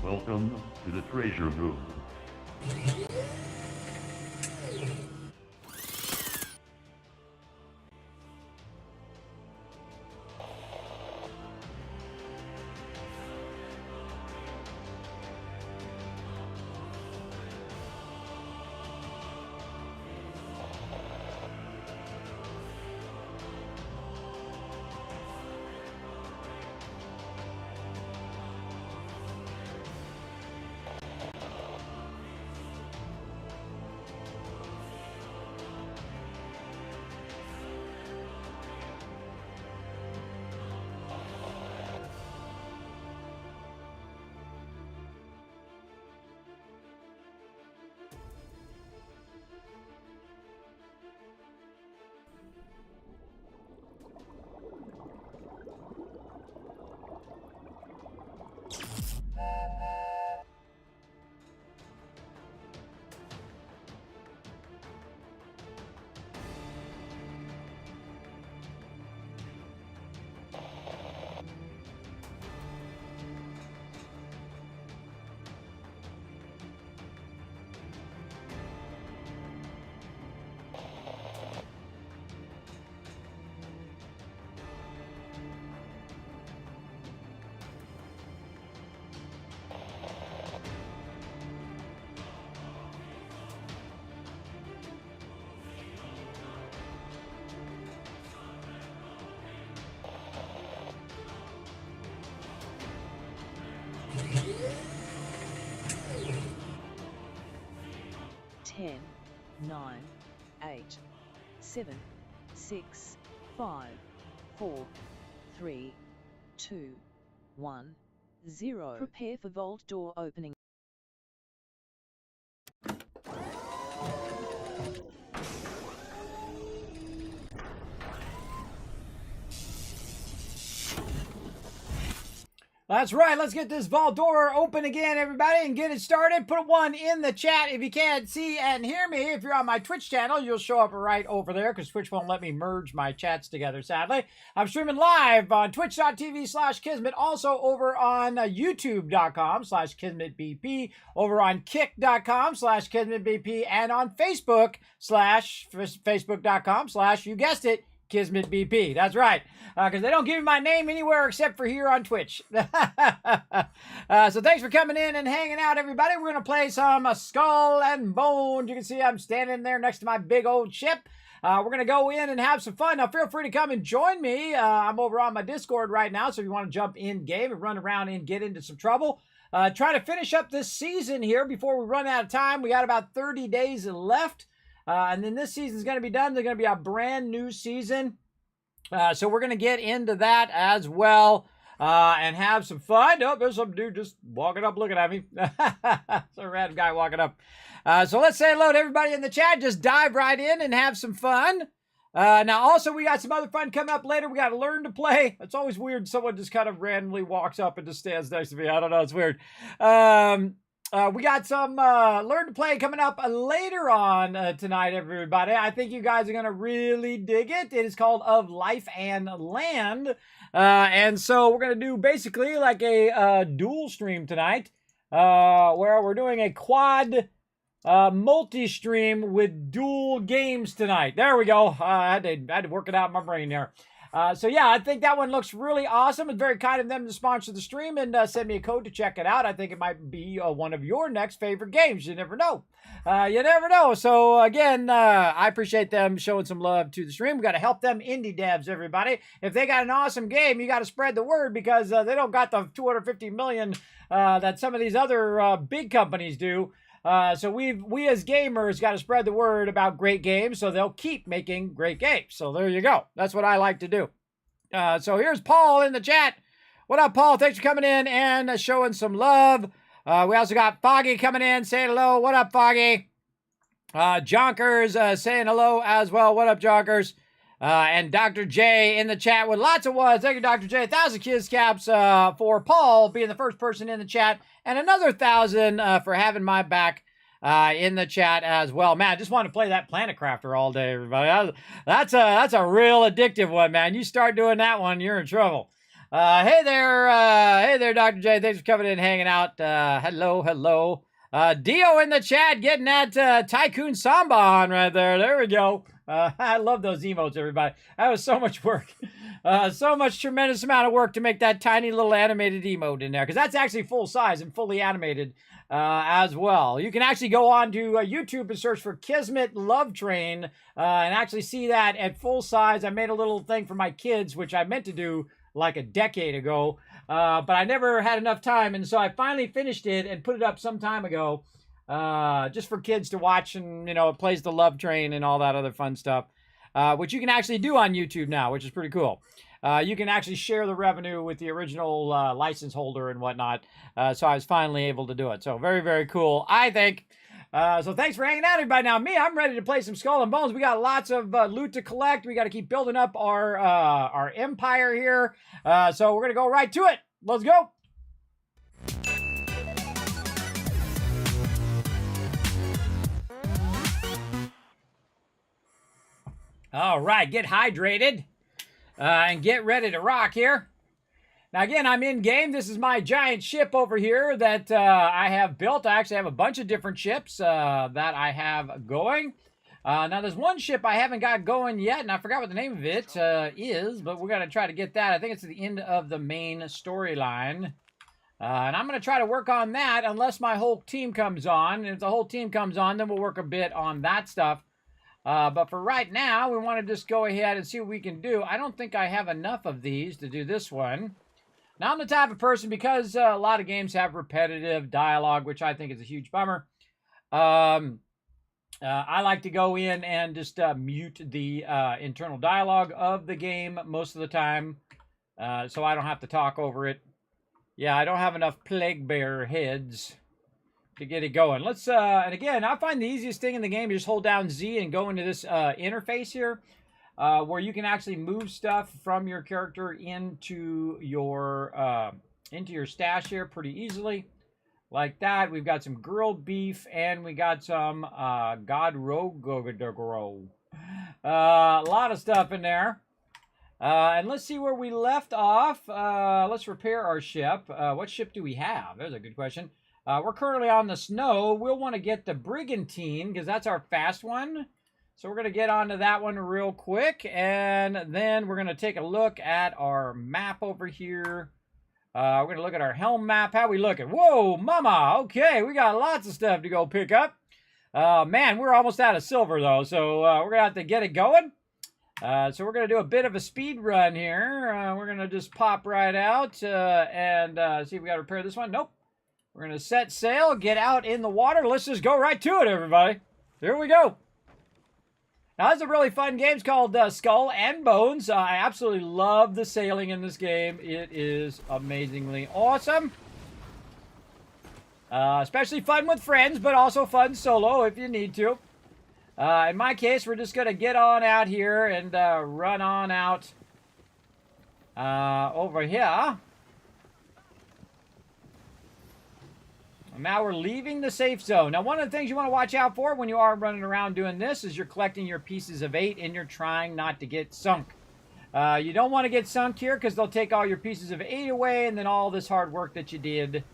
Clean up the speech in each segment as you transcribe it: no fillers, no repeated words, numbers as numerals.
Welcome to the treasure room. Ten, 9, 8, 7, 6, 5, 4, 3, 2, 1, 0. Prepare for vault door opening. That's right. Let's get this vault door open again, everybody, and get it started. Put one in the chat if you can't see and hear me. If you're on my Twitch channel, you'll show up right over there because Twitch won't let me merge my chats together, sadly. I'm streaming live on twitch.tv/Kismet, also over on youtube.com/KismetBP, over on kick.com/KismetBP, and on Facebook.com/ you guessed it, Kismet BP. That's right. Because they don't give me my name anywhere except for here on Twitch. So thanks for coming in and hanging out, everybody. We're going to play some Skull and Bones. You can see I'm standing there next to my big old ship. We're going to go in and have some fun. Now, feel free to come and join me. I'm over on my Discord right now, so if you want to jump in game and run around and get into some trouble. Try to finish up this season here before we run out of time. We got about 30 days left. And then this season's going to be done. There's going to be a brand new season. So we're going to get into that as well and have some fun. Oh, there's some dude just walking up looking at me. It's a random guy walking up. So let's say hello to everybody in the chat. Just dive right in and have some fun. Now, also, we got some other fun coming up later. We got to learn to play. It's always weird. Someone just kind of randomly walks up and just stands next to me. I don't know. It's weird. We got some Learn to Play coming up later on tonight, everybody. I think you guys are going to really dig it. It is called Of Life and Land. And so we're going to do basically like a dual stream tonight where we're doing a quad multi-stream with dual games tonight. There we go. I had to work it out in my brain there. So yeah, I think that one looks really awesome. It's very kind of them to sponsor the stream and send me a code to check it out. I think it might be one of your next favorite games. You never know. You never know. So again, I appreciate them showing some love to the stream. We got to help them indie devs, everybody. If they got an awesome game, you got to spread the word because they don't got the 250 million that some of these other big companies do. So we as gamers got to spread the word about great games so they'll keep making great games. So there you go. That's what I like to do. So here's Paul in the chat. What up, Paul? Thanks for coming in and showing some love. We also got Foggy coming in saying hello. What up, Foggy? Jonkers saying hello as well. What up, Jonkers? And Dr. J in the chat with lots of ones. Thank you, Dr. J. 1,000 kids caps for Paul being the first person in the chat, and another 1,000 for having my back in the chat as well. Man, I just want to play that Planet Crafter all day, everybody. That's a real addictive one, man. You start doing that one, you're in trouble. Hey there, Dr. J. Thanks for coming in and hanging out. Hello. Dio in the chat getting that Tycoon Samba on right there. There we go. I love those emotes, everybody. That was so much work. So much tremendous amount of work to make that tiny little animated emote in there, because that's actually full size and fully animated as well. You can actually go on to YouTube and search for Kismet Love Train and actually see that at full size. I made a little thing for my kids, which I meant to do like a decade ago, but I never had enough time, and so I finally finished it and put it up some time ago, just for kids to watch, and it plays the Love Train and all that other fun stuff, which you can actually do on YouTube now, which is pretty cool. You can actually share the revenue with the original license holder and whatnot, so I was finally able to do it. So very, very cool, I think. So thanks for hanging out, everybody. Now, I'm ready to play some Skull and Bones. We got lots of loot to collect. We got to keep building up our empire here. So we're going to go right to it. Let's go. All right, get hydrated and get ready to rock here. Now, again, I'm in game. This is my giant ship over here that I have built. I actually have a bunch of different ships that I have going. Now, there's one ship I haven't got going yet, and I forgot what the name of it is, but we're going to try to get that. I think it's at the end of the main storyline. And I'm going to try to work on that unless my whole team comes on. And if the whole team comes on, then we'll work a bit on that stuff. But for right now, we want to just go ahead and see what we can do. I don't think I have enough of these to do this one. Now, I'm the type of person, because a lot of games have repetitive dialogue, which I think is a huge bummer. I like to go in and just mute the internal dialogue of the game most of the time, so I don't have to talk over it. Yeah, I don't have enough plague bearer heads to get it going. Let's, and again, I find the easiest thing in the game is just hold down Z and go into this interface here. Where you can actually move stuff from your character into your stash here pretty easily, like that. We've got some grilled beef, and we got some godrogo. A lot of stuff in there. And let's see where we left off. Let's repair our ship. What ship do we have? There's a good question. We're currently on the snow. We'll want to get the brigantine, because that's our fast one. So we're going to get onto that one real quick, and then we're going to take a look at our map over here. We're going to look at our helm map. How we looking? Whoa, mama! Okay, we got lots of stuff to go pick up. Man, we're almost out of silver, though, so we're going to have to get it going. So we're going to do a bit of a speed run here. We're going to just pop right out and see if we got to repair this one. Nope. We're going to set sail, get out in the water. Let's just go right to it, everybody. Here we go. Now, this is a really fun game. It's called Skull and Bones. I absolutely love the sailing in this game. It is amazingly awesome. Especially fun with friends, but also fun solo if you need to. In my case, we're just going to get on out here and run on out over here. Now we're leaving the safe zone. Now, one of the things you want to watch out for when you are running around doing this is you're collecting your pieces of 8 and you're trying not to get sunk. You don't want to get sunk here because they'll take all your pieces of 8 away, and then all this hard work that you did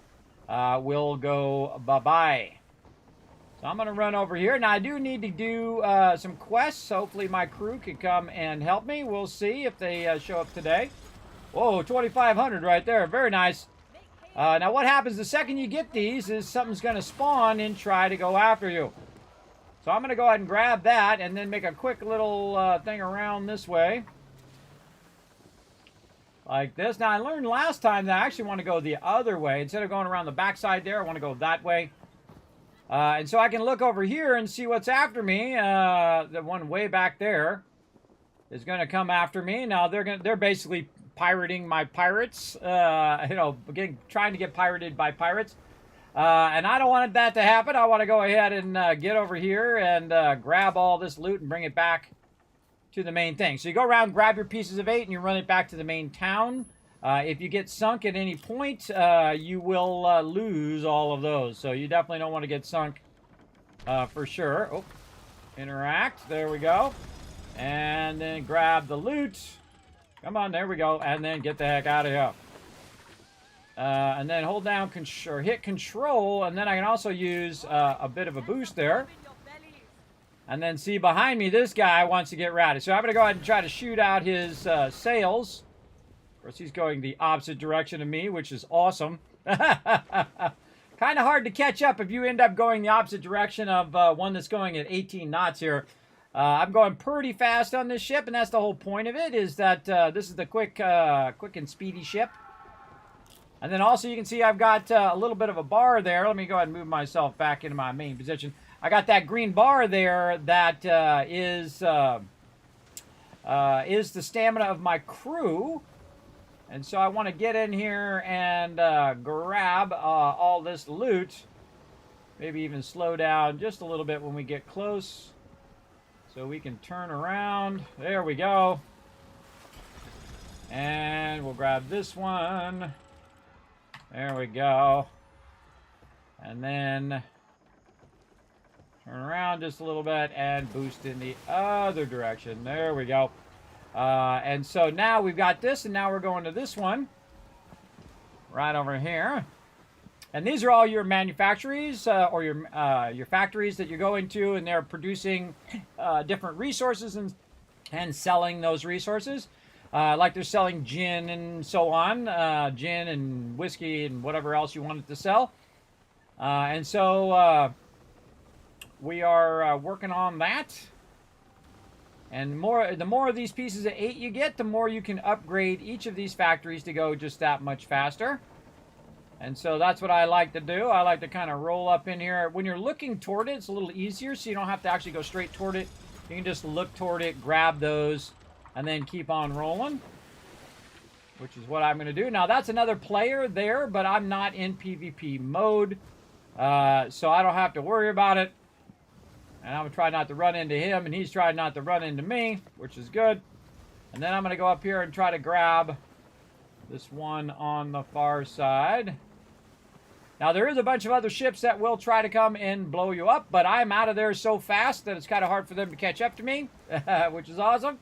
will go bye-bye. So I'm going to run over here. Now, I do need to do some quests. Hopefully my crew can come and help me. We'll see if they show up today. Whoa, 2,500 right there. Very nice. Now, what happens the second you get these is something's going to spawn and try to go after you. So I'm going to go ahead and grab that and then make a quick little thing around this way. Like this. Now, I learned last time that I actually want to go the other way. Instead of going around the backside there, I want to go that way. And so I can look over here and see what's after me. The one way back there is going to come after me. Now, they're basically pirating my pirates, trying to get pirated by pirates. And I don't want that to happen. I want to go ahead and get over here and grab all this loot and bring it back to the main thing. So you go around, grab your pieces of 8, and you run it back to the main town. If you get sunk at any point, you will lose all of those. So you definitely don't want to get sunk for sure. Oh, interact. There we go. And then grab the loot. Come on, there we go. And then get the heck out of here. And then hold down or hit control, and then I can also use a bit of a boost there. And then see behind me, this guy wants to get rowdy. So I'm going to go ahead and try to shoot out his sails. Of course, he's going the opposite direction of me, which is awesome. Kind of hard to catch up if you end up going the opposite direction of one that's going at 18 knots here. I'm going pretty fast on this ship, and that's the whole point of it, is that this is the quick and speedy ship. And then also you can see I've got a little bit of a bar there. Let me go ahead and move myself back into my main position. I got that green bar there that is the stamina of my crew. And so I want to get in here and grab all this loot. Maybe even slow down just a little bit when we get close. So we can turn around. There we go. And we'll grab this one. There we go. And then turn around just a little bit and boost in the other direction. There we go. And so now we've got this, and now we're going to this one. Right over here. And these are all your manufactories or your factories that you go into, and they're producing different resources and selling those resources. Like they're selling gin and so on, gin and whiskey and whatever else you wanted to sell. And so we are working on that. And the more of these pieces of 8 you get, the more you can upgrade each of these factories to go just that much faster. And so that's what I like to do. I like to kind of roll up in here. When you're looking toward it, it's a little easier, so you don't have to actually go straight toward it. You can just look toward it, grab those, and then keep on rolling, which is what I'm going to do. Now, that's another player there, but I'm not in PvP mode, so I don't have to worry about it. And I'm going to try not to run into him, and he's trying not to run into me, which is good. And then I'm going to go up here and try to grab this one on the far side. Now, there is a bunch of other ships that will try to come and blow you up, but I'm out of there so fast that it's kind of hard for them to catch up to me, which is awesome.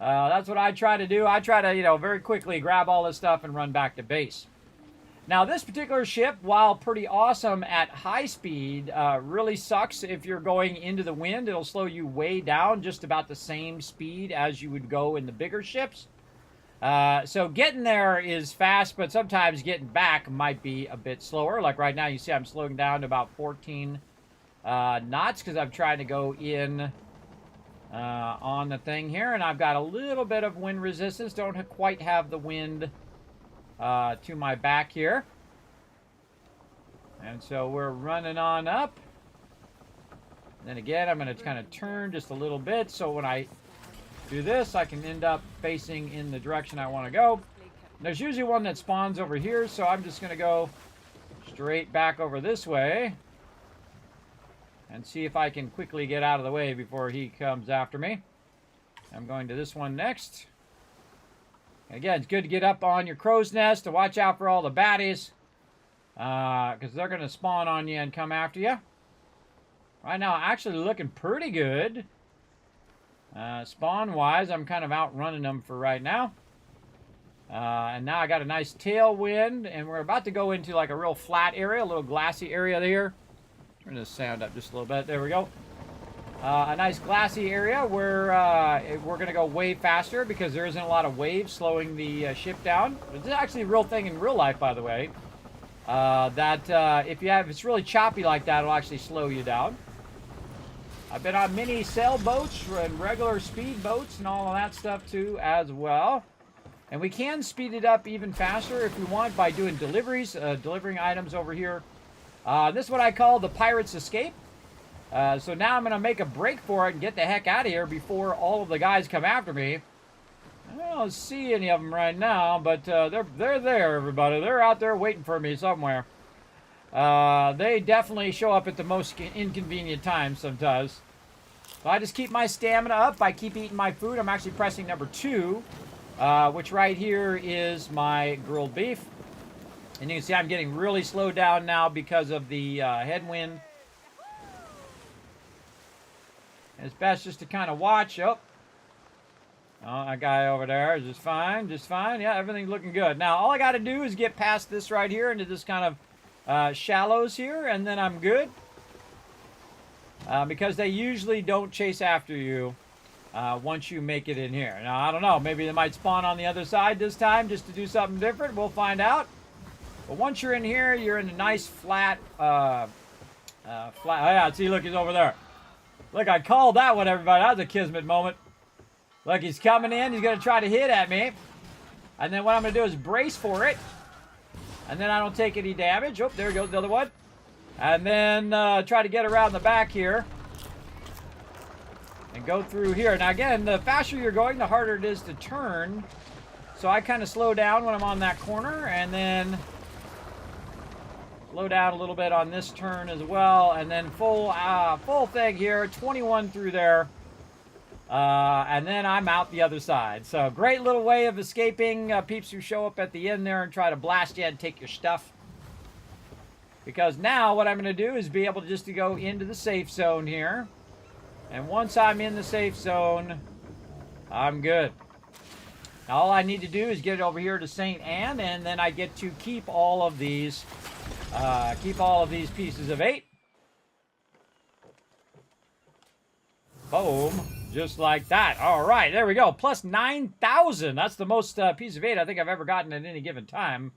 That's what I try to do. I try to, very quickly grab all this stuff and run back to base. Now, this particular ship, while pretty awesome at high speed, really sucks if you're going into the wind. It'll slow you way down, just about the same speed as you would go in the bigger ships. So getting there is fast, but sometimes getting back might be a bit slower. Like right now, you see I'm slowing down to about 14 knots because I'm trying to go in on the thing here, and I've got a little bit of wind resistance. Don't quite have the wind to my back here. And so we're running on up. Then again, I'm going to kind of turn just a little bit, so when I do this, I can end up facing in the direction I want to go. There's usually one that spawns over here, so I'm just going to go straight back over this way and see if I can quickly get out of the way before he comes after me. I'm going to this one next. Again, it's good to get up on your crow's nest to watch out for all the baddies, because they're going to spawn on you and come after you. Right now, actually looking pretty good. Spawn-wise, I'm kind of outrunning them for right now. And now I got a nice tailwind, and we're about to go into like a real flat area, a little glassy area there. Turn this sound up just a little bit. There we go. A nice glassy area where we're going to go way faster because there isn't a lot of waves slowing the ship down. It's actually a real thing in real life, by the way. If it's really choppy like that, it'll actually slow you down. I've been on mini sailboats and regular speed boats and all of that stuff too as well. And we can speed it up even faster if we want by doing deliveries, delivering items over here. This is what I call the Pirate's Escape. So now I'm going to make a break for it and get the heck out of here before all of the guys come after me. I don't see any of them right now, but they're there, everybody. They're out there waiting for me somewhere. They definitely show up at the most inconvenient times sometimes. So I just keep my stamina up. I keep eating my food. I'm actually pressing number 2, which right here is my grilled beef. And you can see I'm getting really slowed down now because of the headwind. And it's best just to kind of watch. Oh, that guy over there is just fine, just fine. Yeah, everything's looking good. Now, all I got to do is get past this right here into this kind of shallows here, and then I'm good. Because they usually don't chase after you once you make it in here. Now, I don't know. Maybe they might spawn on the other side this time just to do something different. We'll find out. But once you're in here, you're in a nice flat... oh, yeah, see, look, he's over there. Look, I called that one, everybody. That was a Kismet moment. Look, he's coming in. He's going to try to hit at me. And then what I'm going to do is brace for it. And then I don't take any damage. Oh, there goes the other one. And then try to get around the back here. And go through here. Now, again, the faster you're going, the harder it is to turn. So I kind of slow down when I'm on that corner. And then slow down a little bit on this turn as well. And then full thing here. 21 through there. And then I'm out the other side. So great little way of escaping peeps who show up at the end there and try to blast you and take your stuff. Because now what I'm going to do is be able to just go into the safe zone here. And once I'm in the safe zone, I'm good. Now all I need to do is get it over here to St. Anne, and then I get to keep all of these pieces of 8. Boom. Just like that. All right, there we go. Plus 9,000. That's the most piece of 8 I think I've ever gotten at any given time.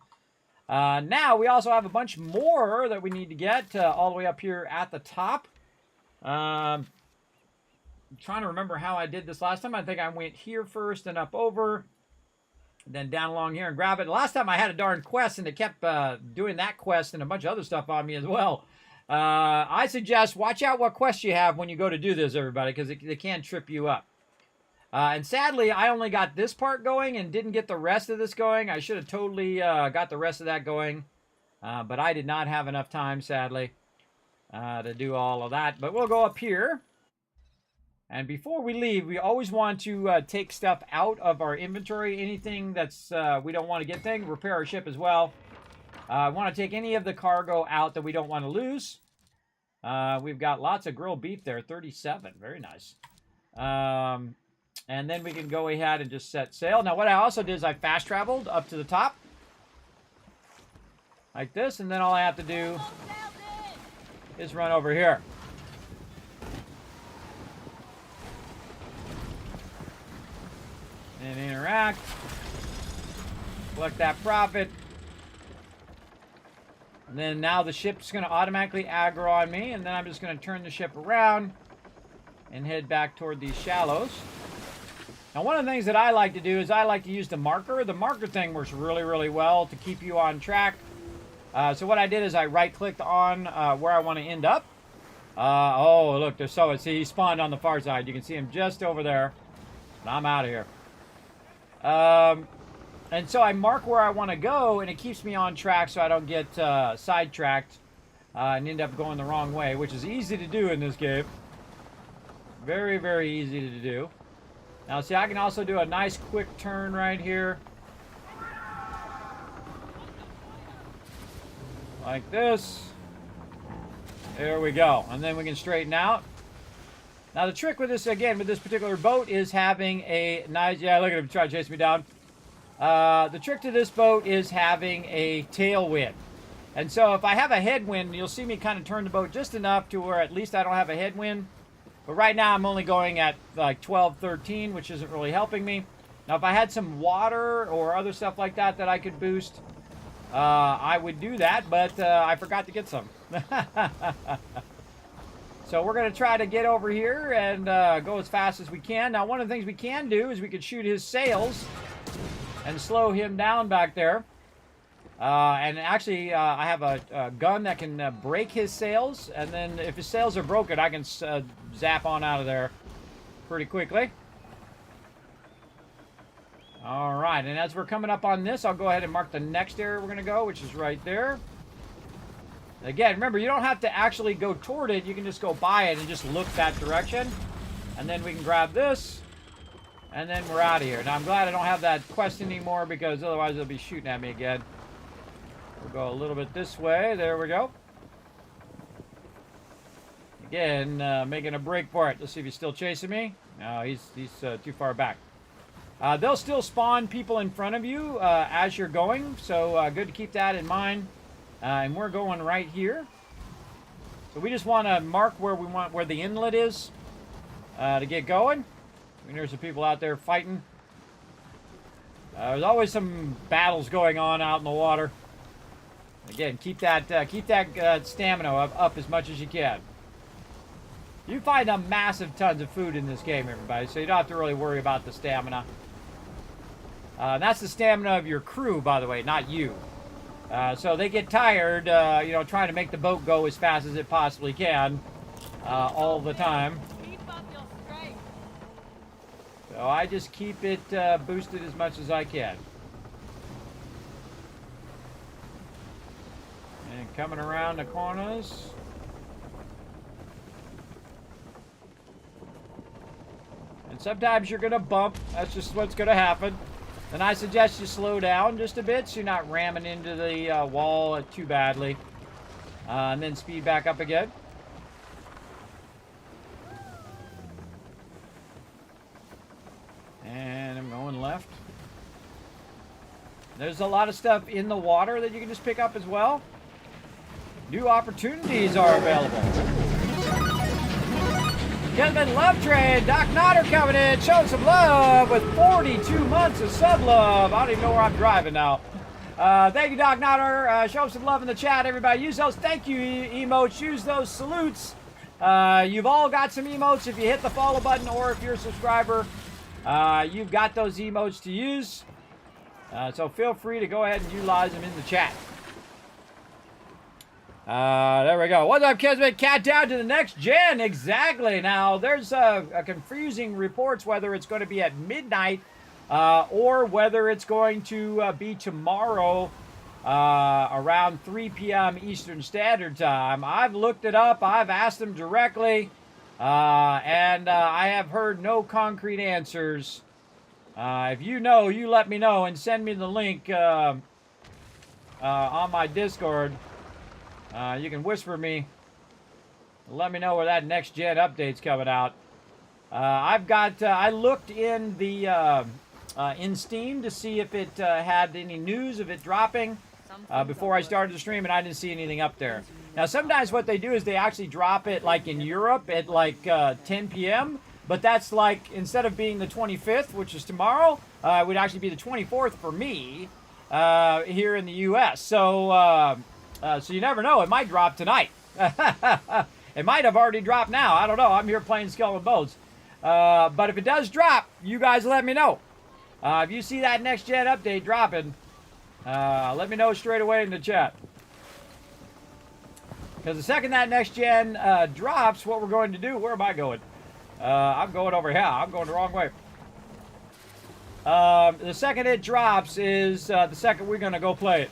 Now, we also have a bunch more that we need to get all the way up here at the top. I'm trying to remember how I did this last time. I think I went here first and up over, and then down along here and grab it. Last time I had a darn quest, and it kept doing that quest and a bunch of other stuff on me as well. I suggest watch out what quests you have when you go to do this, everybody, because they can trip you up. And sadly, I only got this part going and didn't get the rest of this going. I should have totally got the rest of that going. But I did not have enough time, sadly, to do all of that. But we'll go up here. And before we leave, we always want to take stuff out of our inventory. Anything that's we don't want to get things. Repair our ship as well. I want to take any of the cargo out that we don't want to lose. We've got lots of grilled beef there. 37. Very nice. And then we can go ahead and just set sail. Now, what I also did is I fast traveled up to the top. Like this. And then all I have to do is run over here. And interact. Collect that profit. And then now the ship's going to automatically aggro on me. And then I'm just going to turn the ship around and head back toward these shallows. Now, one of the things that I like to do is I like to use the marker. The marker thing works really, really well to keep you on track. So what I did is I right-clicked on where I want to end up. Oh, look, there's see, he spawned on the far side. You can see him just over there. And I'm out of here. And so I mark where I want to go, and it keeps me on track so I don't get sidetracked and end up going the wrong way, which is easy to do in this game. Very, very easy to do. Now, see, I can also do a nice quick turn right here. Like this. There we go. And then we can straighten out. Now, the trick with this, again, with this particular boat is having a nice... Yeah, look at him try to chase me down. The trick to this boat is having a tailwind. And so if I have a headwind, you'll see me kind of turn the boat just enough to where at least I don't have a headwind. But right now I'm only going at like 12, 13, which isn't really helping me. Now if I had some water or other stuff like that that I could boost, I would do that, but I forgot to get some. So we're going to try to get over here and go as fast as we can. Now one of the things we can do is we could shoot his sails and slow him down back there. And actually, I have a gun that can break his sails. And then if his sails are broken, I can zap on out of there pretty quickly. All right, and as we're coming up on this, I'll go ahead and mark the next area we're going to go, which is right there. Again, remember, you don't have to actually go toward it. You can just go by it and just look that direction. And then we can grab this. And then we're out of here. Now, I'm glad I don't have that quest anymore because otherwise they'll be shooting at me again. We'll go a little bit this way. There we go. Again, making a break for it. Let's see if he's still chasing me. No, he's too far back. They'll still spawn people in front of you as you're going, so good to keep that in mind. And we're going right here. So we just want to mark where the inlet is to get going. I mean, there's some people out there fighting. There's always some battles going on out in the water. Again, keep that stamina up as much as you can. You find a massive tons of food in this game, everybody, so you don't have to really worry about the stamina. That's the stamina of your crew, by the way, not you. So they get tired, you know, trying to make the boat go as fast as it possibly can all the time. So I just keep it boosted as much as I can. And coming around the corners. And sometimes you're going to bump. That's just what's going to happen. Then I suggest you slow down just a bit so you're not ramming into the wall too badly. And then speed back up again. And I'm going left. There's a lot of stuff in the water that you can just pick up as well. New opportunities are available. Kismet Love Train, Doc Notter coming in, showing some love with 42 months of sub love. I don't even know where I'm driving now. Thank you, Doc Notter. Show some love in the chat, everybody. Use those thank you emotes. Use those salutes. You've all got some emotes if you hit the follow button or if you're a subscriber. You've got those emotes to use. So feel free to go ahead and utilize them in the chat. There we go. What's up, Kismet? Countdown to the next gen. Exactly. Now, there's confusing reports whether it's going to be at midnight or whether it's going to be tomorrow around 3 p.m. Eastern Standard Time. I've looked it up. I've asked them directly, and I have heard no concrete answers. If you know, you let me know and send me the link on my Discord. You can whisper me. Let me know where that next gen update's coming out. I looked in the in Steam to see if it had any news of it dropping before I started the stream, and I didn't see anything up there. Now, sometimes what they do is they actually drop it like in Europe at like 10 p.m., but that's like, instead of being the 25th, which is tomorrow, it would actually be the 24th for me here in the U.S. So you never know. It might drop tonight. It might have already dropped now. I don't know. I'm here playing Skull and Bones. But if it does drop, you guys let me know. If you see that next gen update dropping, let me know straight away in the chat. Because the second that next gen drops, what we're going to do, where am I going? I'm going over here. I'm going the wrong way. The second it drops is the second we're going to go play it.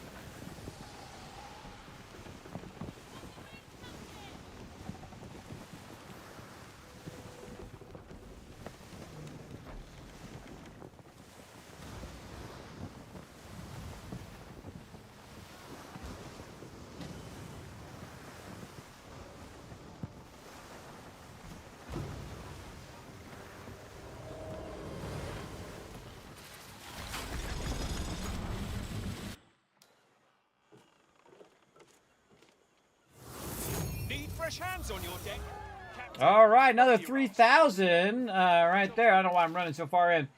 Hands on your deck. All right, another 3,000 right there. I don't know why I'm running so far in.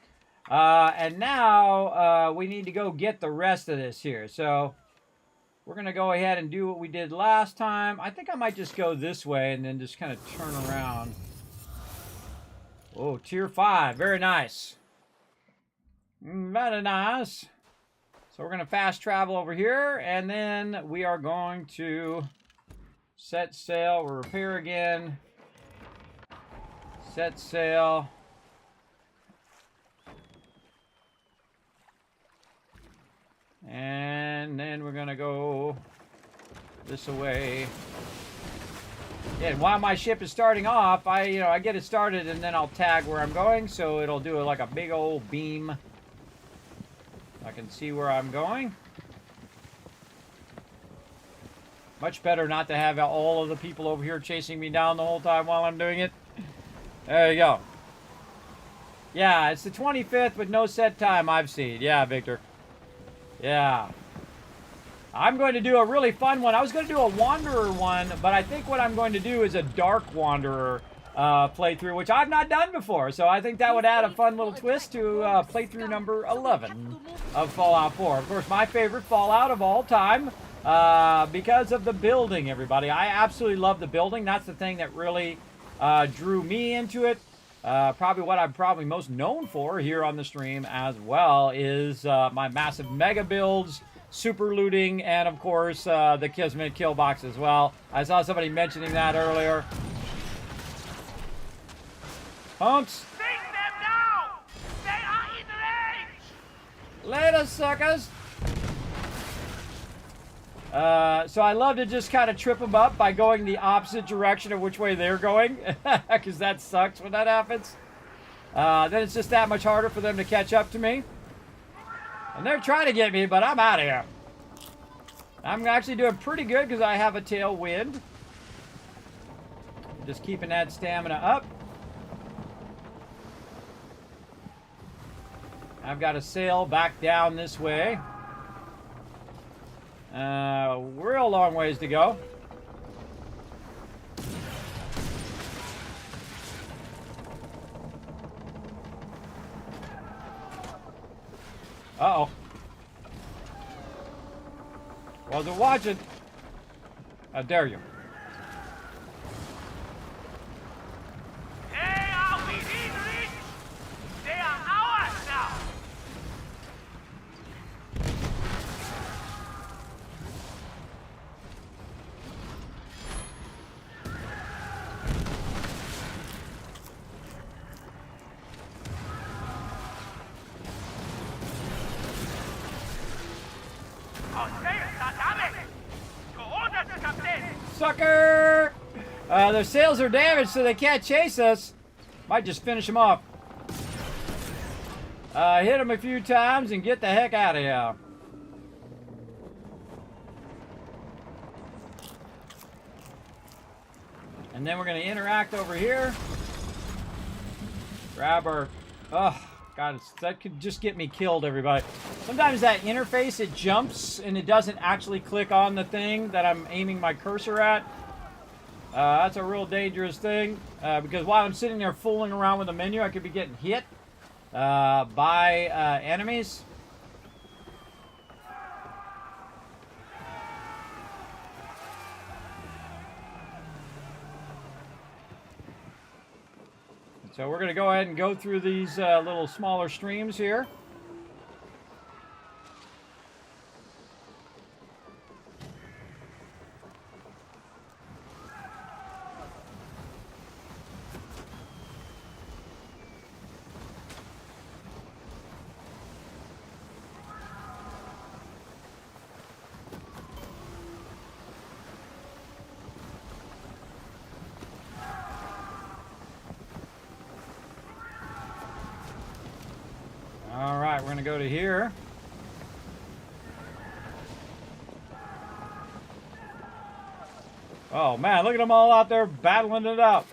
And now we need to go get the rest of this here. So we're going to go ahead and do what we did last time. I think I might just go this way and then just kind of turn around. Oh, tier 5. Very nice. Very nice. So we're going to fast travel over here, and then we are going to set sail, repair again, set sail, and then we're gonna go this way. And while my ship is starting off, I get it started and then I'll tag where I'm going, so it'll do like a big old beam. I can see where I'm going. Much better not to have all of the people over here chasing me down the whole time while I'm doing it. There you go. Yeah, it's the 25th with no set time I've seen. Yeah, Victor. Yeah. I'm going to do a really fun one. I was going to do a Wanderer one, but I think what I'm going to do is a Dark Wanderer playthrough, which I've not done before. So I think that would add a fun little twist to playthrough number 11 of Fallout 4. Of course, my favorite Fallout of all time because of the building, everybody. I absolutely love the building. That's the thing that really drew me into it. Probably what I'm probably most known for here on the stream as well is my massive mega builds, super looting, and of course the Kismet kill box as well. I saw somebody mentioning that earlier. Punks! Beat them now! They are in range! Later, suckers! So I love to just kind of trip them up by going the opposite direction of which way they're going, because that sucks when that happens. Then it's just that much harder for them to catch up to me. And they're trying to get me, but I'm out of here. I'm actually doing pretty good because I have a tailwind. Just keeping that stamina up. I've got to sail back down this way. We're a long ways to go. Uh-oh. Wasn't watching. How dare you? They are within reach! They are ours now! Sucker! Their sails are damaged, so they can't chase us. Might just finish them off. Hit them a few times and get the heck out of here. And then we're going to interact over here. Grab our... Oh, God, that could just get me killed, everybody. Sometimes that interface, it jumps and it doesn't actually click on the thing that I'm aiming my cursor at. That's a real dangerous thing because while I'm sitting there fooling around with the menu, I could be getting hit by enemies. So we're going to go ahead and go through these little smaller streams here. All right, we're going to go to here. Oh, man, look at them all out there battling it out.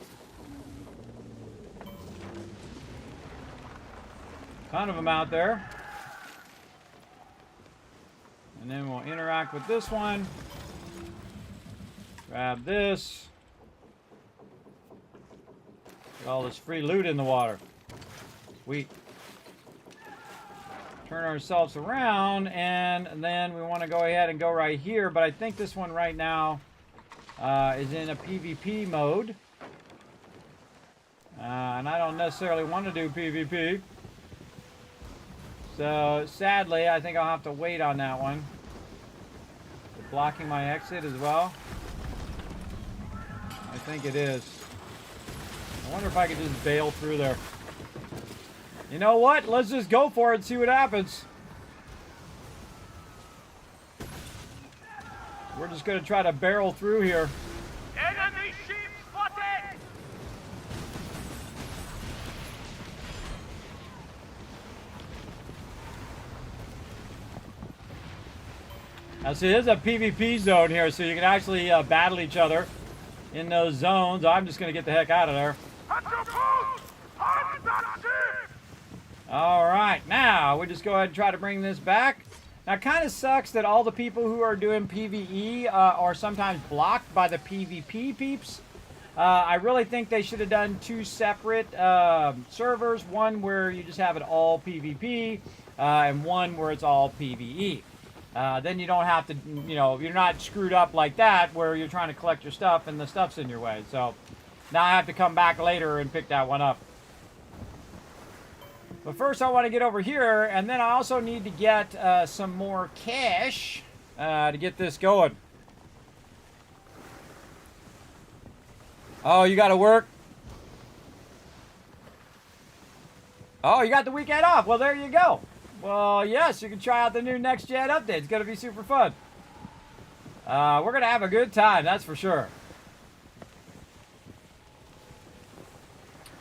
Ton of them out there. And then we'll interact with this one. Grab this. Get all this free loot in the water. Sweet. Turn ourselves around, and then we want to go ahead and go right here, but I think this one right now is in a PvP mode. And I don't necessarily want to do PvP. So, sadly, I think I'll have to wait on that one. Is it blocking my exit as well? I think it is. I wonder if I could just bail through there. You know what? Let's just go for it and see what happens. We're just going to try to barrel through here. Enemy ships Now, see, this is a PvP zone here, so you can actually battle each other in those zones. I'm just going to get the heck out of there. At your post! On that ship! All right, now we just go ahead and try to bring this back. Now, it kind of sucks that all the people who are doing PvE are sometimes blocked by the PvP peeps. I really think they should have done 2 separate servers. One where you just have it all PvP, and one where it's all PvE. Then you don't have to, you know, you're not screwed up like that where you're trying to collect your stuff and the stuff's in your way. So now I have to come back later and pick that one up. But first I want to get over here, and then I also need to get some more cash to get this going. Oh, you got to work? Oh, you got the weekend off. Well, there you go. Well, yes, you can try out the new Next Gen update. It's going to be super fun. We're going to have a good time, that's for sure.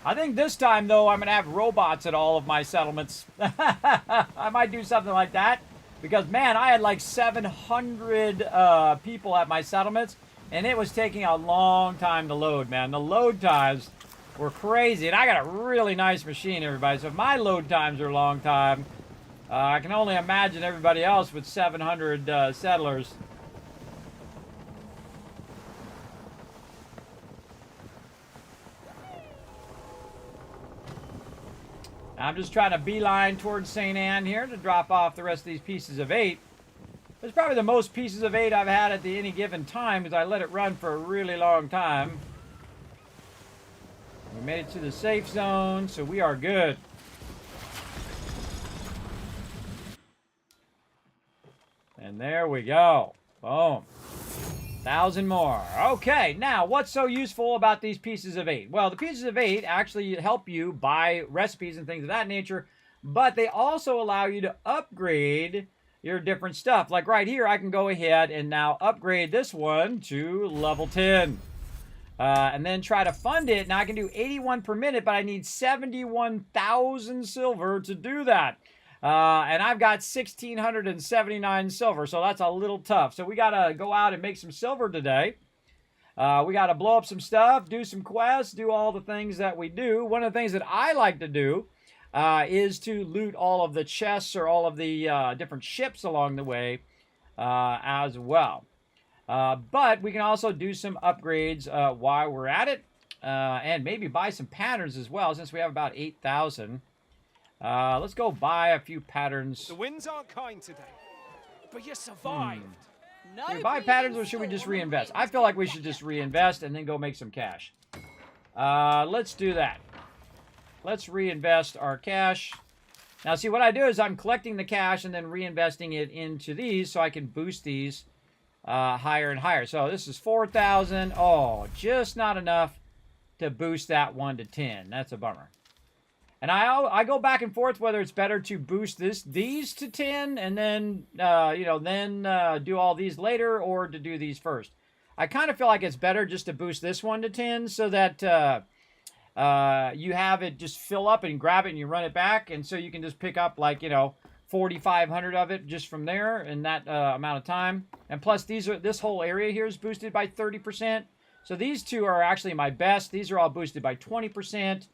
I think this time, though, I'm going to have robots at all of my settlements. I might do something like that. Because, man, I had like 700 people at my settlements. And it was taking a long time to load, man. The load times were crazy. And I got a really nice machine, everybody. So if my load times are a long time, I can only imagine everybody else with 700 settlers. I'm just trying to beeline towards St. Anne here to drop off the rest of these pieces of 8. It's probably the most pieces of 8 I've had at any given time because I let it run for a really long time. We made it to the safe zone, so we are good. And there we go. Boom. 1,000 more. Okay, now what's so useful about these pieces of 8? Well, the pieces of 8 actually help you buy recipes and things of that nature, but they also allow you to upgrade your different stuff. Like right here, I can go ahead and now upgrade this one to level 10. And then try to fund it. Now I can do 81 per minute, but I need 71,000 silver to do that. And I've got 1,679 silver, so that's a little tough. So we got to go out and make some silver today. We got to blow up some stuff, do some quests, do all the things that we do. One of the things that I like to do is to loot all of the chests or all of the different ships along the way as well. But we can also do some upgrades while we're at it, and maybe buy some patterns as well, since we have about 8,000. Let's go buy a few patterns. The winds aren't kind today, but you survived. Should we buy patterns or should we just reinvest? I feel like we should just reinvest and then go make some cash. Let's do that. Let's reinvest our cash. Now, see, what I do is I'm collecting the cash and then reinvesting it into these so I can boost these higher and higher. So this is 4,000. Oh, just not enough to boost that one to 10. That's a bummer. And I go back and forth whether it's better to boost these to 10 and then do all these later, or to do these first. I kind of feel like it's better just to boost this one to 10 so that you have it just fill up and grab it and you run it back, and so you can just pick up 4,500 of it just from there in that amount of time. And plus this whole area here is boosted by 30%. So these two are actually my best. These are all boosted by 20%.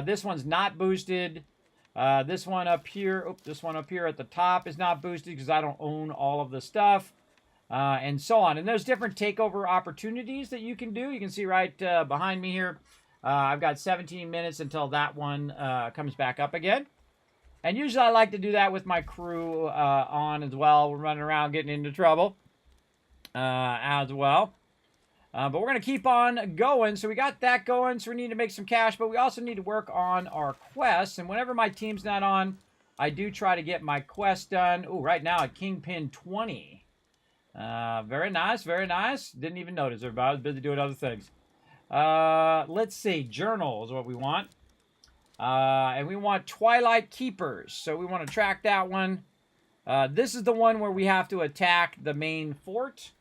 This one's not boosted. This one up here, this one up here at the top is not boosted because I don't own all of the stuff, and so on. And there's different takeover opportunities that you can do. You can see right behind me here. I've got 17 minutes until that one comes back up again. And usually I like to do that with my crew on as well. We're running around getting into trouble as well. But we're going to keep on going. So we got that going, so we need to make some cash, but we also need to work on our quests. And whenever my team's not on, I do try to get my quest done. Ooh, right now at Kingpin 20. Very nice, very nice. Didn't even notice everybody. I was busy doing other things. Let's see. Journal is what we want. And we want Twilight Keepers. So we want to track that one. This is the one where we have to attack the main fort.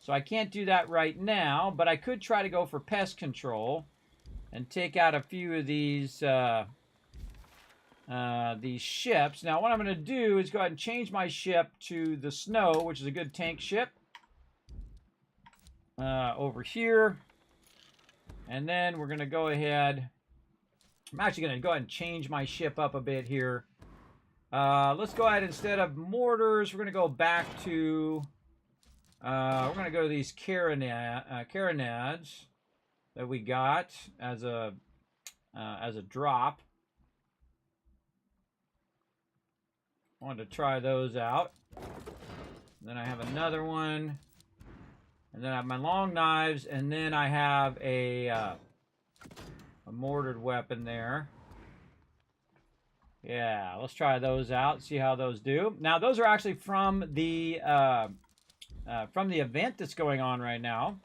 So I can't do that right now, but I could try to go for pest control and take out a few of these these ships. Now, what I'm going to do is go ahead and change my ship to the Snow, which is a good tank ship. Over here. And then we're going to go ahead. I'm actually going to go ahead and change my ship up a bit here. Let's go ahead, instead of mortars, we're going to go back to... we're going to go to these carronades that we got as a drop. I wanted to try those out. Then I have another one. And then I have my long knives. And then I have a mortared weapon there. Yeah, let's try those out. See how those do. Now, those are actually from the event that's going on right now.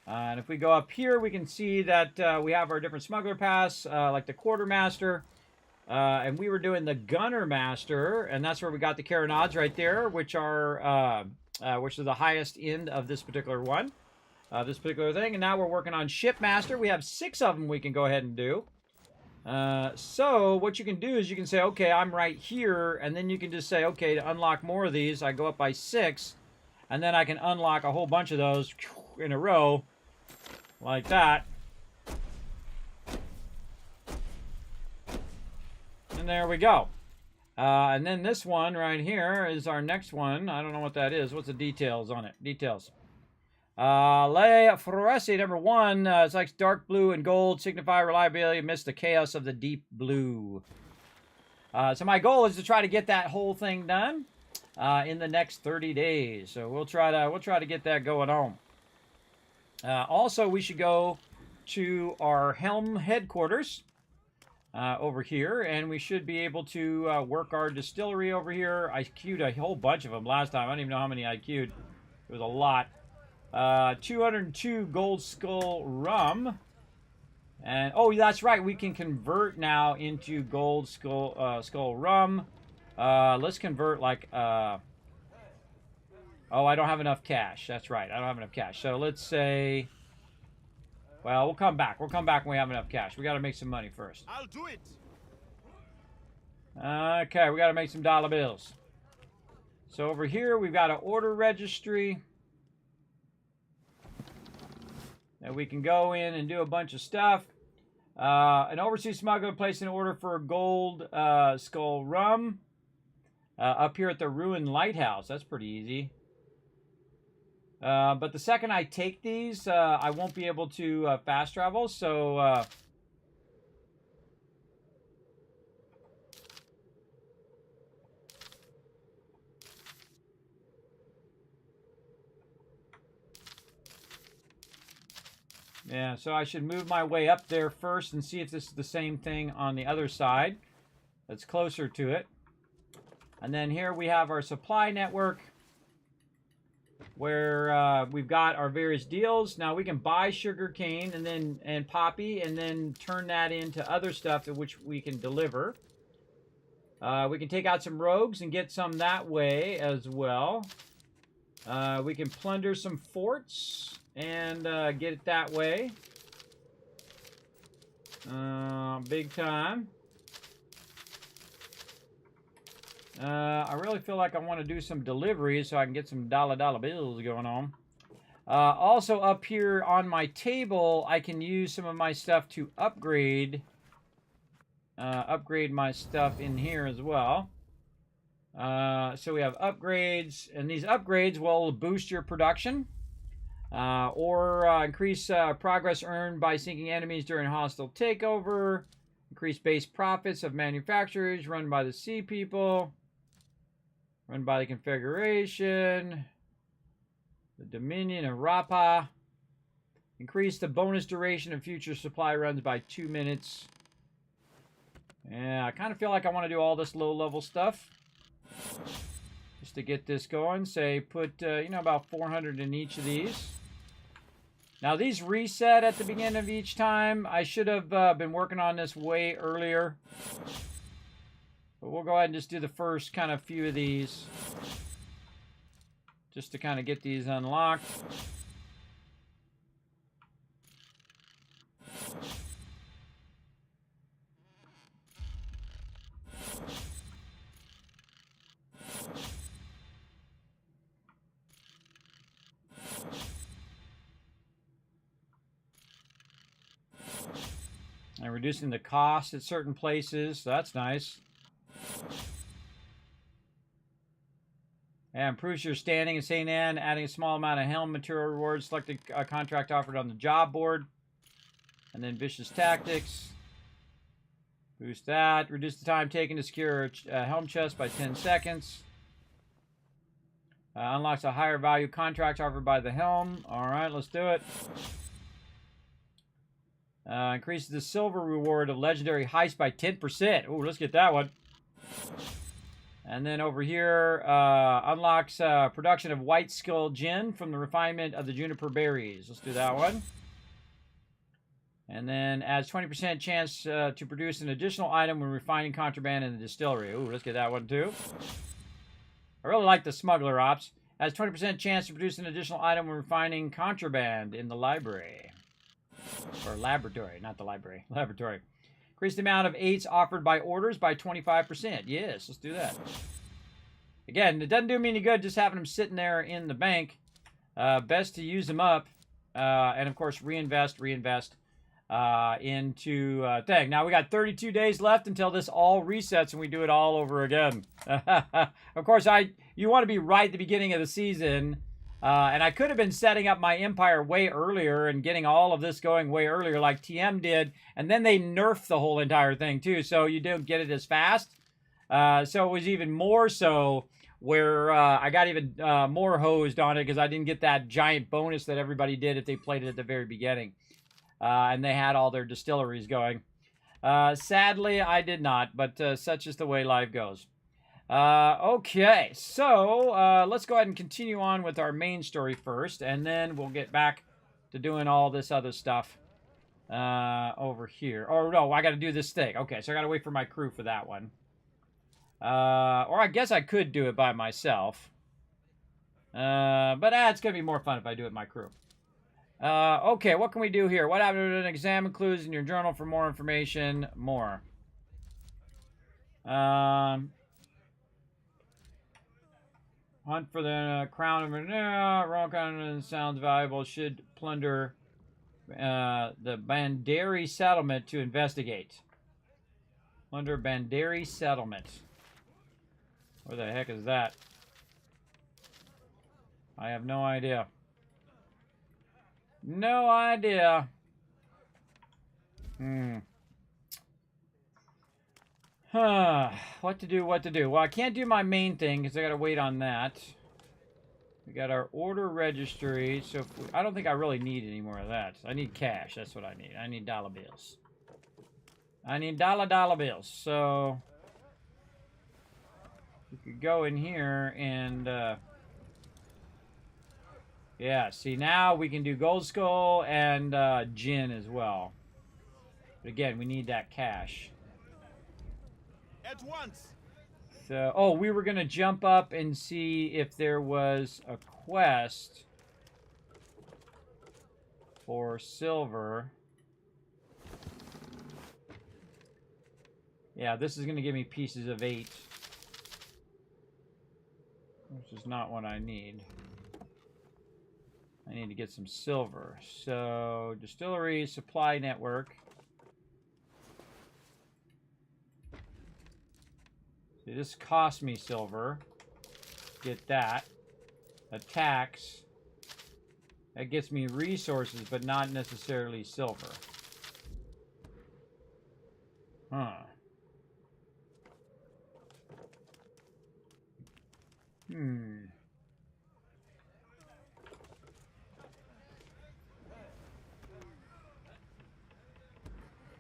And if we go up here, we can see that we have our different smuggler pass, like the quartermaster. And we were doing the gunner master, and that's where we got the carronades right there, which are the highest end of this particular one, this particular thing. And now we're working on ship master. We have 6 of them we can go ahead and do. So what you can do is you can say, okay, I'm right here, and then you can just say, okay, to unlock more of these, I go up by 6, and then I can unlock a whole bunch of those in a row, like that. And there we go. And then this one right here is our next one. I don't know what that is. What's the details on it? Details. Le Fluorescent number 1. It's like dark blue and gold. Signify reliability amidst the chaos of the deep blue. So my goal is to try to get that whole thing done in the next 30 days. So we'll try to get that going on. Also, we should go to our Helm headquarters. Over here, and we should be able to work our distillery over here. I queued a whole bunch of them last time. I don't even know how many I queued. It was a lot. 202 gold skull rum. And, oh, that's right. We can convert now into gold skull rum. Let's convert like... oh, I don't have enough cash. That's right. I don't have enough cash. So let's say... Well, we'll come back. We'll come back when we have enough cash. We got to make some money first. I'll do it. Okay, we got to make some dollar bills. So over here, we've got an order registry. And we can go in and do a bunch of stuff. An overseas smuggler placed an order for gold skull rum. Up here at the ruined lighthouse. That's pretty easy. But the second I take these, I won't be able to fast travel, so... yeah, so I should move my way up there first and see if this is the same thing on the other side. That's closer to it. And then here we have our supply network, where we've got our various deals. Now we can buy sugar cane and poppy, and then turn that into other stuff that which we can deliver. We can take out some rogues and get some that way as well. We can plunder some forts and get it that way. Big time. I really feel like I want to do some deliveries so I can get some dollar bills going on. Also up here on my table, I can use some of my stuff to upgrade my stuff in here as well. So we have upgrades, and these upgrades will boost your production or increase progress earned by sinking enemies during hostile takeover, increase base profits of manufacturers run by the sea people, run by the configuration, the Dominion of Rapa, increase the bonus duration of future supply runs by 2 minutes. Yeah, I kind of feel like I want to do all this low-level stuff just to get this going. Say, put, about 400 in each of these. Now, these reset at the beginning of each time. I should have been working on this way earlier. But we'll go ahead and just do the first kind of few of these, just to kind of get these unlocked. And reducing the cost at certain places. So that's nice. And improves your standing in St. Anne, adding a small amount of helm material rewards. Select a contract offered on the job board. And then Vicious Tactics. Boost that. Reduce the time taken to secure a helm chest by 10 seconds. Unlocks a higher value contract offered by the helm. Alright, let's do it. Increases the silver reward of legendary heist by 10%. Ooh, let's get that one. And then over here, unlocks production of white skull gin from the refinement of the juniper berries. Let's do that one. And then adds 20% chance to produce an additional item when refining contraband in the distillery. Ooh, let's get that one too. I really like the smuggler ops. Has 20% chance to produce an additional item when refining contraband in the library. Or laboratory, not the library. Laboratory. Increase the amount of 8s offered by orders by 25%. Yes, let's do that. Again, it doesn't do me any good just having them sitting there in the bank. Best to use them up. And of course, reinvest into thing. Now we got 32 days left until this all resets and we do it all over again. Of course, you want to be right at the beginning of the season. And I could have been setting up my empire way earlier and getting all of this going way earlier like TM did. And then they nerfed the whole entire thing too. So you don't get it as fast. So it was even more so where I got even more hosed on it because I didn't get that giant bonus that everybody did if they played it at the very beginning. And they had all their distilleries going. Sadly, I did not, but such is the way life goes. Okay, so let's go ahead and continue on with our main story first, and then we'll get back to doing all this other stuff over here. Oh, no, I got to do this thing. Okay, so I got to wait for my crew for that one. Or I guess I could do it by myself. But it's going to be more fun if I do it with my crew. Okay, what can we do here? What happened to an exam clues in your journal for more information? More. Hunt for the crown of Royal Crown sounds valuable. Should plunder the Bandari settlement to investigate. Plunder Bandari settlement. Where the heck is that? I have no idea. No idea. What to do, what to do. Well, I can't do my main thing because I got to wait on that. We got our order registry. So I don't think I really need any more of that. I need cash. That's what I need. I need dollar bills. I need dollar bills. So we could go in here and... yeah, see, now we can do Gold Skull and Gin as well. But again, we need that cash. At once. So, oh, we were going to jump up and see if there was a quest for silver. Yeah, this is going to give me pieces of 8. Which is not what I need. I need to get some silver. So, distillery, supply network. See, this costs me silver. Get that. Attacks. That gets me resources, but not necessarily silver. Huh.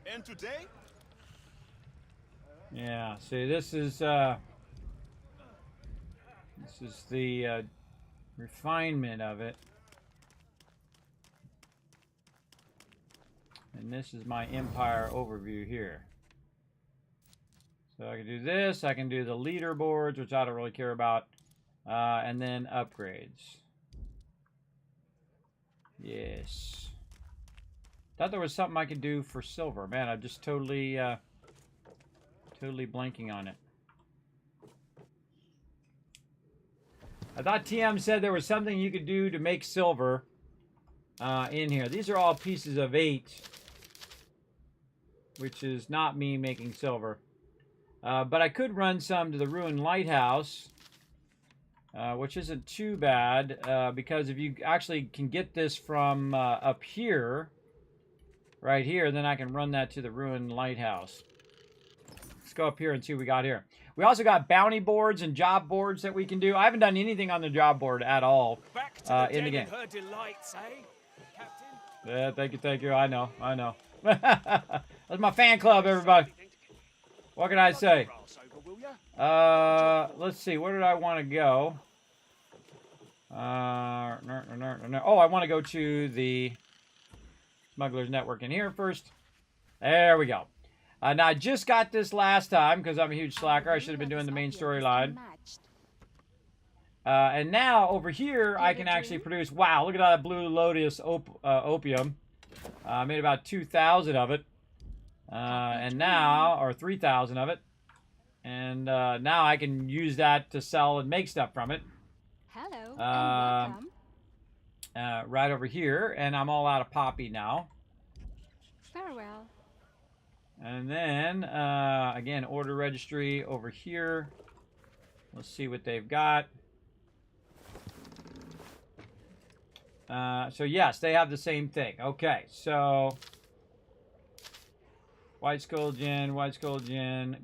And today? Yeah, see, this is the refinement of it. And this is my empire overview here. So I can do this, I can do the leaderboards, which I don't really care about, and then upgrades. Yes. Thought there was something I could do for silver. Man, I'm just totally blanking on it. I thought TM said there was something you could do to make silver in here. These are all pieces of 8. which is not me making silver. But I could run some to the ruined lighthouse, which isn't too bad, because if you actually can get this from up here, right here, then I can run that to the ruined lighthouse. Let's go up here and see what we got here. We also got bounty boards and job boards that we can do. I haven't done anything on the job board at all in the game. Her delights, eh, Captain? Yeah, thank you. I know. That's my fan club, everybody. What can I say? Let's see. Where did I want to go? Oh, I want to go to the Smuggler's Network in here first. There we go. Now, I just got this last time because I'm a huge slacker. I should have been doing the main storyline. And now, over here, I can actually produce... Wow, look at that Blue Lotus opium. I made about 2,000 of it. And now... Or 3,000 of it. And now I can use that to sell and make stuff from it. Hello, and welcome. Right over here. And I'm all out of poppy now. Farewell. And then, again, order registry over here. Let's see what they've got. So, yes, they have the same thing. Okay, so... White Skull Gin,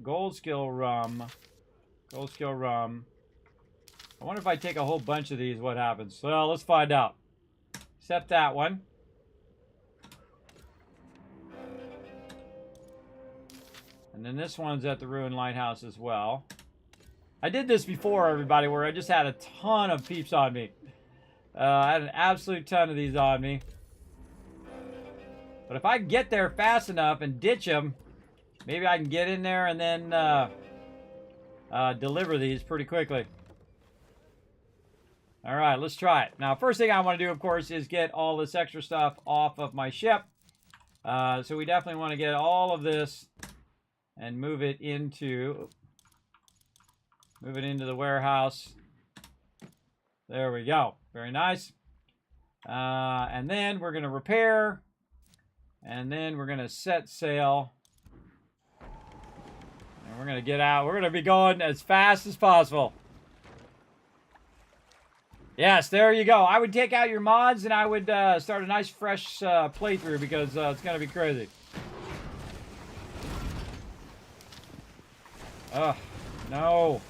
Gold Skill Rum. Gold Skill Rum. I wonder if I take a whole bunch of these, what happens? Well, let's find out. Except that one. And then this one's at the Ruined Lighthouse as well. I did this before, everybody, where I just had a ton of peeps on me. I had an absolute ton of these on me. But if I get there fast enough and ditch them, maybe I can get in there and then deliver these pretty quickly. All right, let's try it. Now, first thing I want to do, of course, is get all this extra stuff off of my ship. So we definitely want to get all of this and move it into the warehouse. There we go. Very nice. And then we're going to repair. And then we're going to set sail. And we're going to get out. We're going to be going as fast as possible. Yes, there you go. I would take out your mods and I would start a nice fresh playthrough because it's going to be crazy. Ugh, no.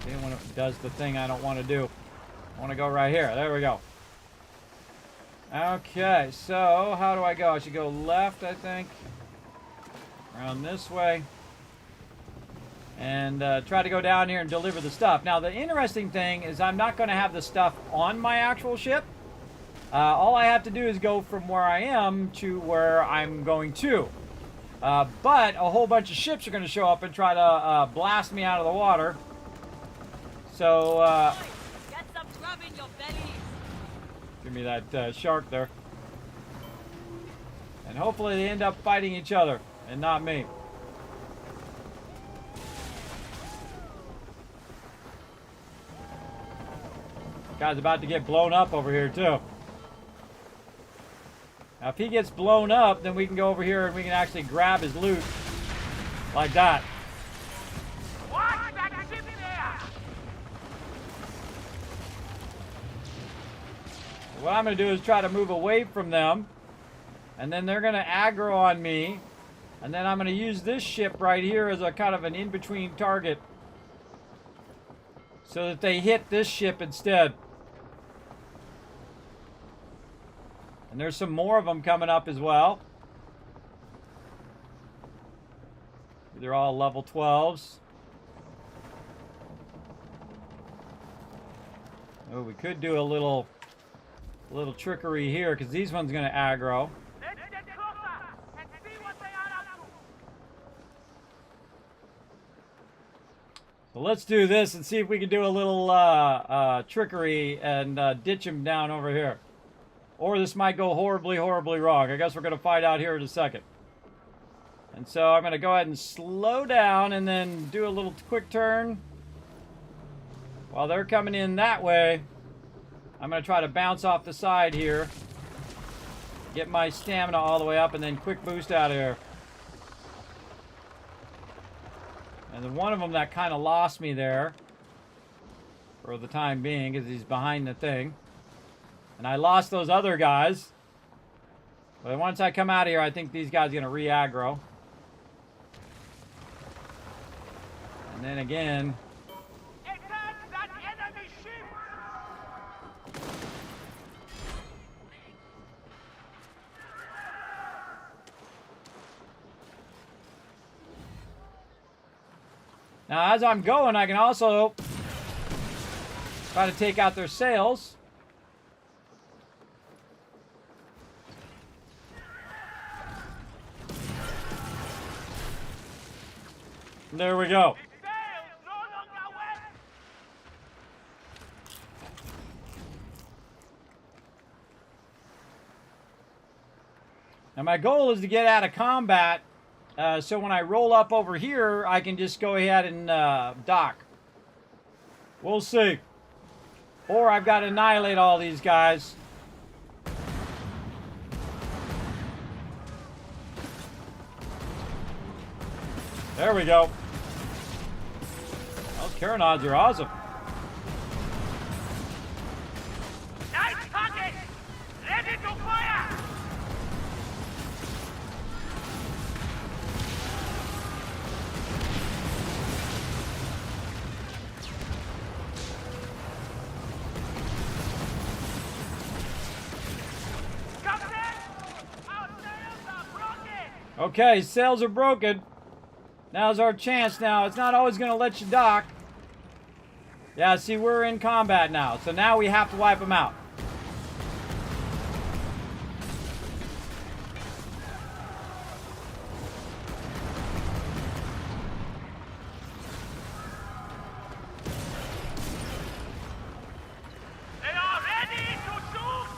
Anyone does the thing I don't want to do. I want to go right here. There we go. Okay, so how do I go? I should go left, I think. Around this way. And try to go down here and deliver the stuff. Now, the interesting thing is I'm not going to have the stuff on my actual ship. All I have to do is go from where I am to where I'm going to. But a whole bunch of ships are going to show up and try to blast me out of the water. So, Get some grub in your belly. give me that shark there. And hopefully they end up fighting each other and not me. Guy's about to get blown up over here too. Now if he gets blown up, then we can go over here and we can actually grab his loot. Like that. Watch that ship there. What I'm going to do is try to move away from them. And then they're going to aggro on me. And then I'm going to use this ship right here as a kind of an in-between target. So that they hit this ship instead. And there's some more of them coming up as well. They're all level 12s. Oh, we could do a little trickery here because these ones are going to aggro. Let's get closer and see what they are up to. So let's do this and see if we can do a little trickery and ditch them down over here. Or this might go horribly, horribly wrong. I guess we're going to find out here in a second. And so I'm going to go ahead and slow down and then do a little quick turn. While they're coming in that way, I'm going to try to bounce off the side here. Get my stamina all the way up and then quick boost out of here. And then one of them that kind of lost me there for the time being because he's behind the thing. And I lost those other guys. But once I come out of here, I think these guys are going to re-aggro. And then again... Attack that enemy ship! Now, as I'm going, I can also try to take out their sails. There we go. Now my goal is to get out of combat, so when I roll up over here, I can just go ahead and dock. We'll see. Or I've got to annihilate all these guys. There we go. Those carronades are awesome. Nice target! Ready to fire! Captain! Our sails are broken! Okay, sails are broken. Now's our chance now. It's not always going to let you dock. Yeah, see, we're in combat now. So now we have to wipe them out. They are ready to shoot!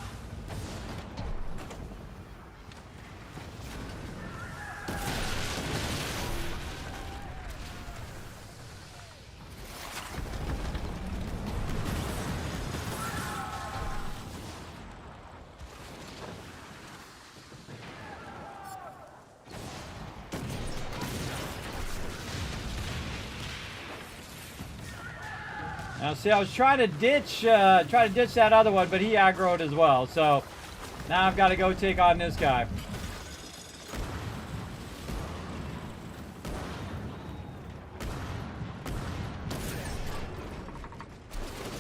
Now, see, I was trying to ditch that other one, but he aggroed as well. So now I've got to go take on this guy.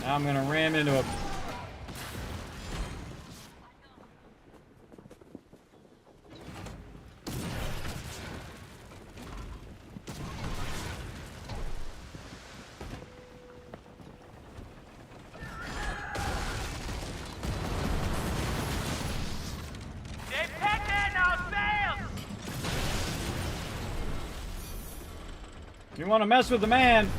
Now I'm going to ram into him. They've taken our sails! You want to mess with the man,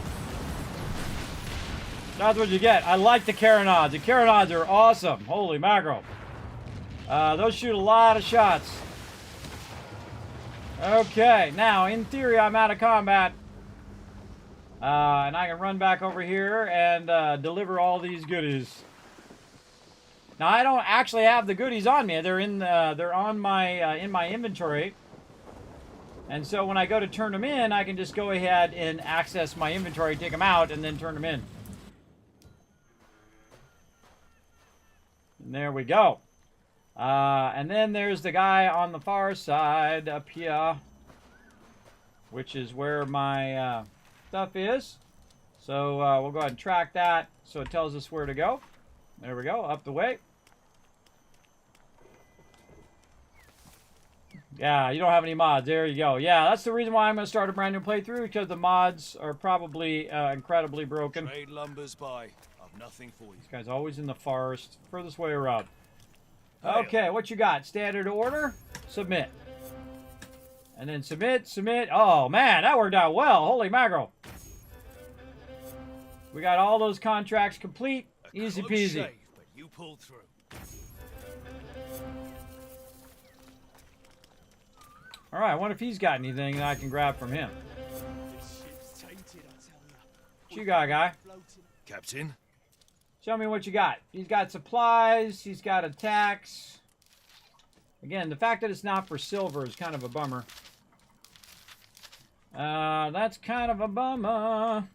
that's what you get. I like the carronades. The carronades are awesome. Holy mackerel. Those shoot a lot of shots. Okay, now, in theory, I'm out of combat. And I can run back over here and deliver all these goodies. Now, I don't actually have the goodies on me. They're on my in my inventory. And so when I go to turn them in, I can just go ahead and access my inventory, take them out, and then turn them in. And there we go. And then there's the guy on the far side up here, which is where my stuff is. So we'll go ahead and track that so it tells us where to go. There we go, up the way. Yeah, you don't have any mods. There you go. Yeah, that's the reason why I'm going to start a brand new playthrough, because the mods are probably incredibly broken. Trade lumbers by. I've nothing for you. This guy's always in the forest. Furthest way around. Okay, what you got? Standard order. Submit. And then submit, submit. Oh, man, that worked out well. Holy mackerel. We got all those contracts complete. Easy Close peasy. shave, but you pulled through. All right, I wonder if he's got anything that I can grab from him. This ship's tainted, I tell ya. What you got, guy? Floating. Captain? Show me what you got. He's got supplies. He's got attacks. Again, the fact that it's not for silver is kind of a bummer. That's kind of a bummer.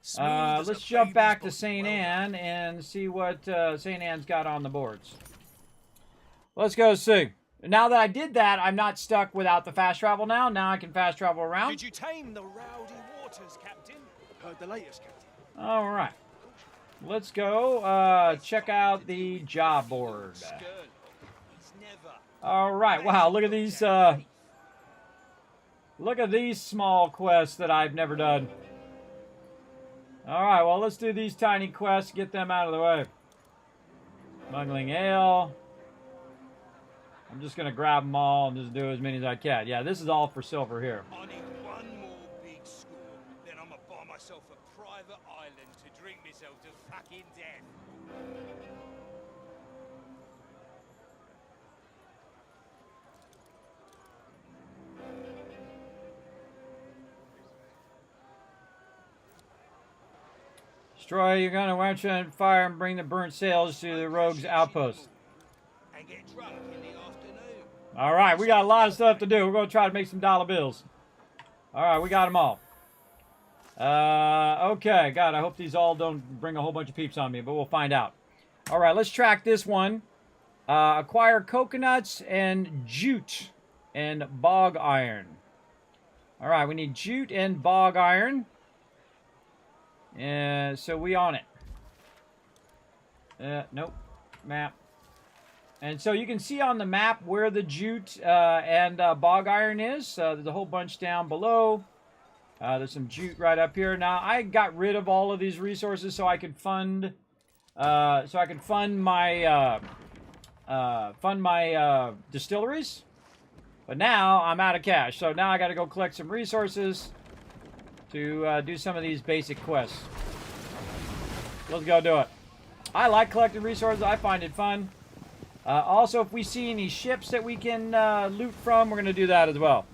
Smooth as Let's a jump baby's back to body. St. Well Anne and see what St. Anne's got on the boards. Let's go see. Now that I did that, I'm not stuck without the fast travel now. Now I can fast travel done. around. Did you tame the rowdy waters, Captain? Heard the latest, Captain. All right. Let's go check out the job board. All right. Wow, look at these small quests that I've never done. All right, well, let's do these tiny quests, get them out of the way. Smuggling ale. I'm just going to grab them all and just do as many as I can. Yeah, this is all for silver here. I need one more big score, then I'm gonna buy myself a private island to drink myself to fucking death. Destroy your gun and watch on fire and bring the burnt sails to the rogue's outpost. And get drunk in the afternoon. All right, we got a lot of stuff to do. We're going to try to make some dollar bills. All right, we got them all. Okay, God, I hope these all don't bring a whole bunch of peeps on me, but we'll find out. All right, let's track this one. Acquire coconuts and jute and bog iron. All right, we need jute and bog iron. So we on it. Nope. Map. And so you can see on the map where the jute and bog iron is. There's a whole bunch down below. There's some jute right up here. Now I got rid of all of these resources so I could fund my distilleries. But now I'm out of cash, so now I got to go collect some resources to do some of these basic quests. Let's go do it. I like collecting resources. I find it fun. Also, if we see any ships that we can loot from, we're going to do that as well.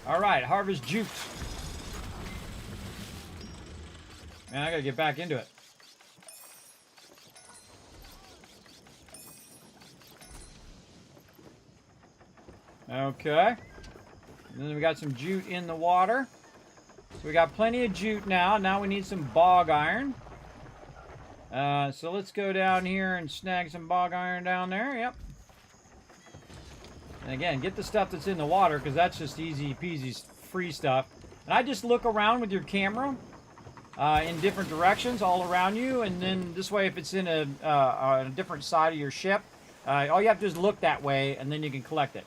All right, harvest jute. Man, I gotta get back into it. Okay. And then we got some jute in the water. So we got plenty of jute now. Now we need some bog iron. So let's go down here and snag some bog iron down there. Yep. And again, get the stuff that's in the water because that's just easy peasy free stuff. And I just look around with your camera in different directions all around you, and then this way if it's in a different side of your ship, all you have to do is look that way and then you can collect it.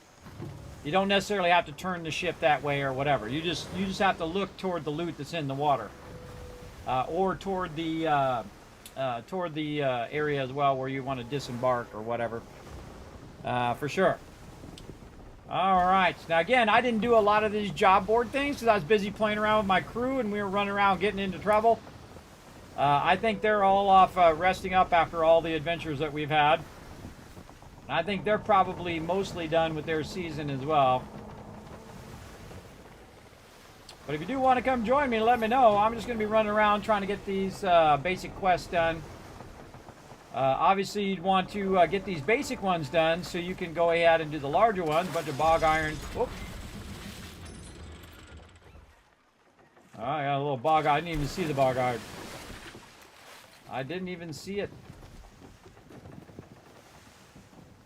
You don't necessarily have to turn the ship that way or whatever. You just have to look toward the loot that's in the water, or toward the area as well where you want to disembark or whatever, for sure. All right. Now, again, I didn't do a lot of these job board things because I was busy playing around with my crew and we were running around getting into trouble. I think they're all off resting up after all the adventures that we've had. And I think they're probably mostly done with their season as well. But if you do want to come join me, let me know. I'm just going to be running around trying to get these basic quests done. Obviously, you'd want to get these basic ones done so you can go ahead and do the larger ones. A bunch of bog iron. Whoop. Oh, I got a little bog iron. I didn't even see the bog iron. I didn't even see it.